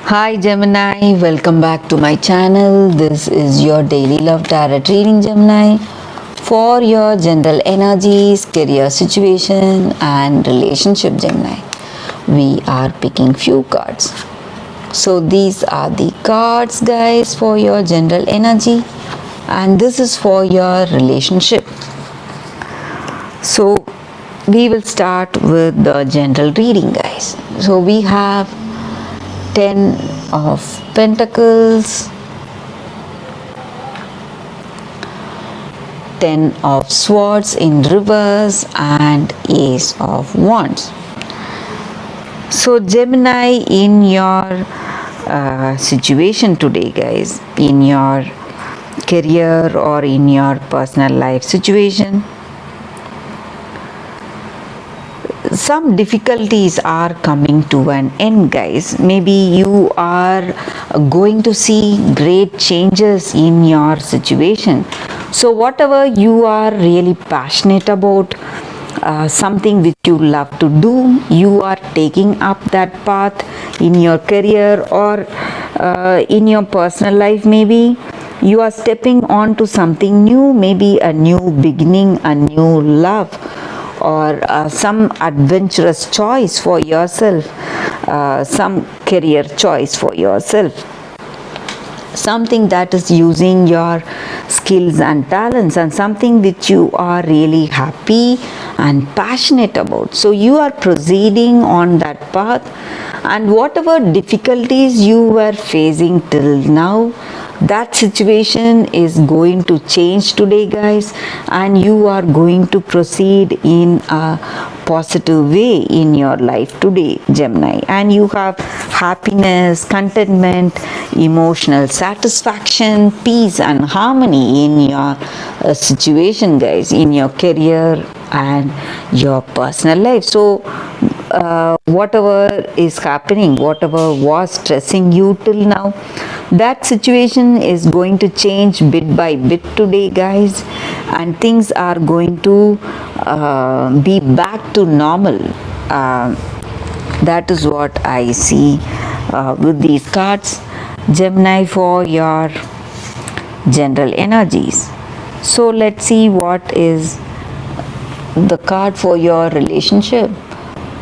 Hi Gemini, welcome back to my channel. This is your daily love tarot reading, Gemini, for your general energies, career situation and relationship, Gemini. We are picking few cards. So these are the cards, guys, for your general energy, and this is for your relationship. So we will start with the general reading, guys. So we have 10 of Pentacles, 10 of Swords in reverse, and Ace of Wands. So Gemini, in your situation today, guys, in your career or in your personal life situation, some difficulties are coming to an end, guys. Maybe you are going to see great changes in your situation. So whatever you are really passionate about, something which you love to do, you are taking up that path in your career or in your personal life. Maybe you are stepping on to something new, maybe a new beginning, a new love, or some adventurous choice for yourself, some career choice for yourself, something that is using your skills and talents, and something which you are really happy and passionate about. So you are proceeding on that path, and whatever difficulties you were facing till now, that situation is going to change today, guys, and you are going to proceed in a positive way in your life today, Gemini, and you have happiness, contentment, emotional satisfaction, peace and harmony in your situation, guys, in your career and your personal life. So whatever is happening, whatever was stressing you till now, that situation is going to change bit by bit today, guys, and things are going to be back to normal. That is what I see with these cards, Gemini, for your general energies. So let's see what is the card for your relationship.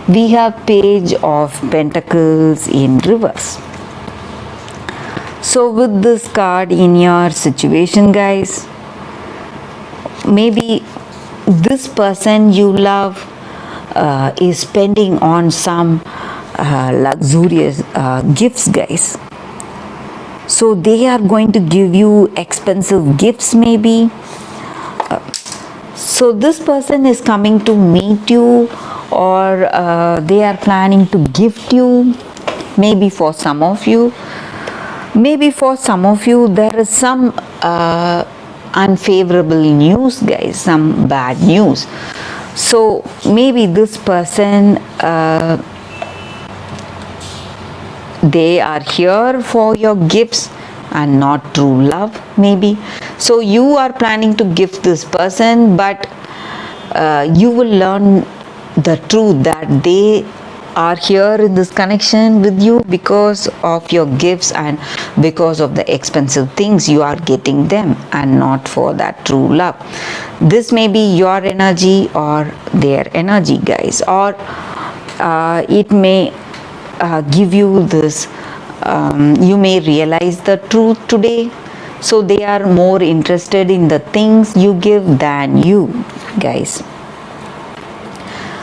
We have Page of Pentacles in reverse. So with this card in your situation, guys, maybe this person you love is spending on some luxurious gifts, guys. So they are going to give you expensive gifts, maybe. So this person is coming to meet you, or they are planning to gift you, maybe for some of you. Maybe for some of you there is some unfavorable news, guys, some bad news. So maybe this person, they are here for your gifts and not true love, maybe. So you are planning to gift this person, but you will learn the truth that they are here in this connection with you because of your gifts and because of the expensive things you are getting them, and not for that true love. This may be your energy or their energy, guys, or it may give you this, you may realize the truth today. So they are more interested in the things you give than you, guys.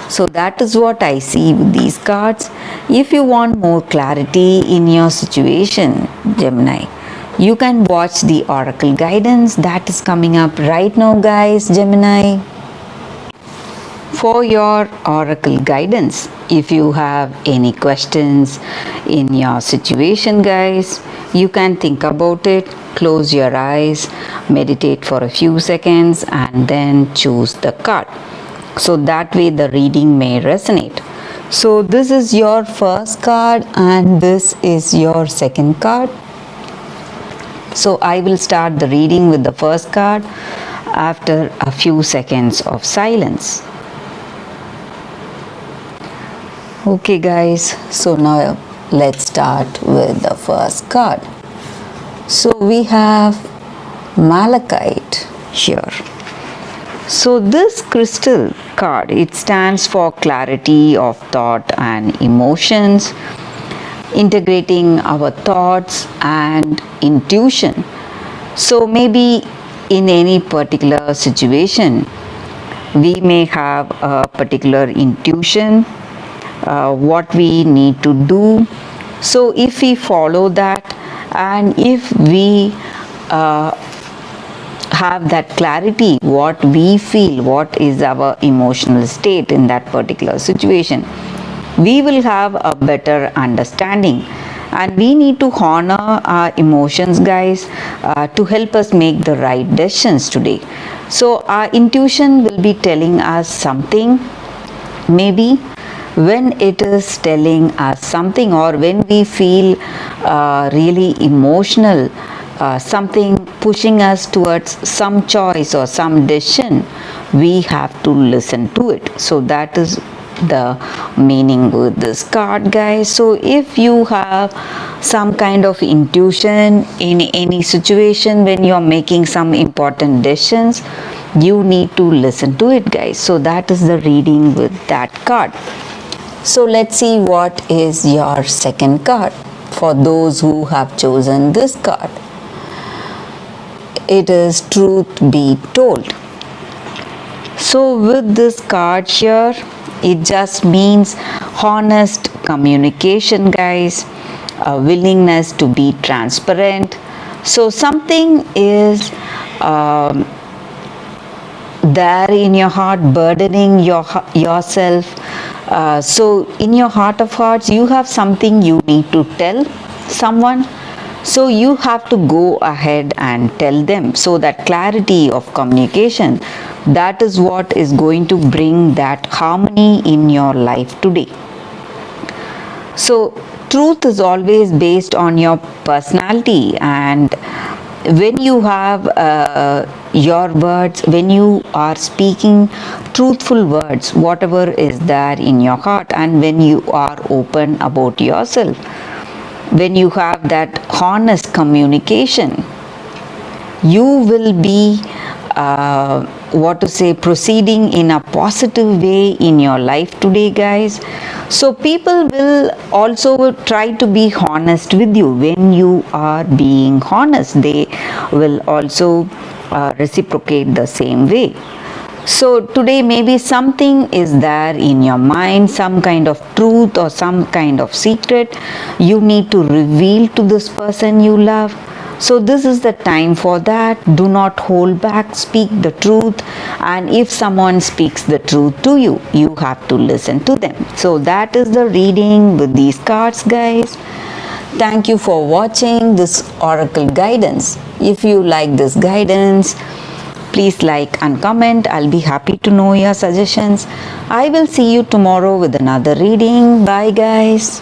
So that is what I see with these cards. If you want more clarity in your situation, Gemini, you can watch the oracle guidance that is coming up right now, guys, Gemini. For your oracle guidance, if you have any questions in your situation, guys, you can think about it, close your eyes, meditate for a few seconds, and then choose the card. So that way the reading may resonate. So this is your first card and this is your second card. So I will start the reading with the first card after a few seconds of silence. Okay guys, so now let's start with the first card. So we have Malachite here. So this crystal card, it stands for clarity of thought and emotions, integrating our thoughts and intuition. So maybe in any particular situation, we may have a particular intuition, what we need to do. So if we follow that, and if we have that clarity, what we feel, what is our emotional state in that particular situation, we will have a better understanding. And we need to honor our emotions, guys, to help us make the right decisions today. So our intuition will be telling us something. Maybe when it is telling us something, or when we feel really emotional, something pushing us towards some choice or some decision, we have to listen to it. So that is the meaning with this card, guys. So if you have some kind of intuition in any situation, when you are making some important decisions, you need to listen to it, guys. So that is the reading with that card. So let's see what is your second card for those who have chosen this card. It is Truth Be Told. So with this card here, it just means honest communication, guys, a willingness to be transparent. So something is there in your heart, burdening yourself. So in your heart of hearts, you have something you need to tell someone. So you have to go ahead and tell them. So that clarity of communication, that is what is going to bring that harmony in your life today. So truth is always based on your personality, and when you have your words, when you are speaking truthful words, whatever is there in your heart, and when you are open about yourself, when you have that honest communication, you will be proceeding in a positive way in your life today, guys. So people will also try to be honest with you. When you are being honest, they will also reciprocate the same way. So today maybe something is there in your mind, some kind of truth or some kind of secret you need to reveal to this person you love. So this is the time for that. Do not hold back, speak the truth. And if someone speaks the truth to you, you have to listen to them. So that is the reading with these cards, guys. Thank you for watching this oracle guidance. If you like this guidance, please like and comment. I'll be happy to know your suggestions. I will see you tomorrow with another reading. Bye, guys.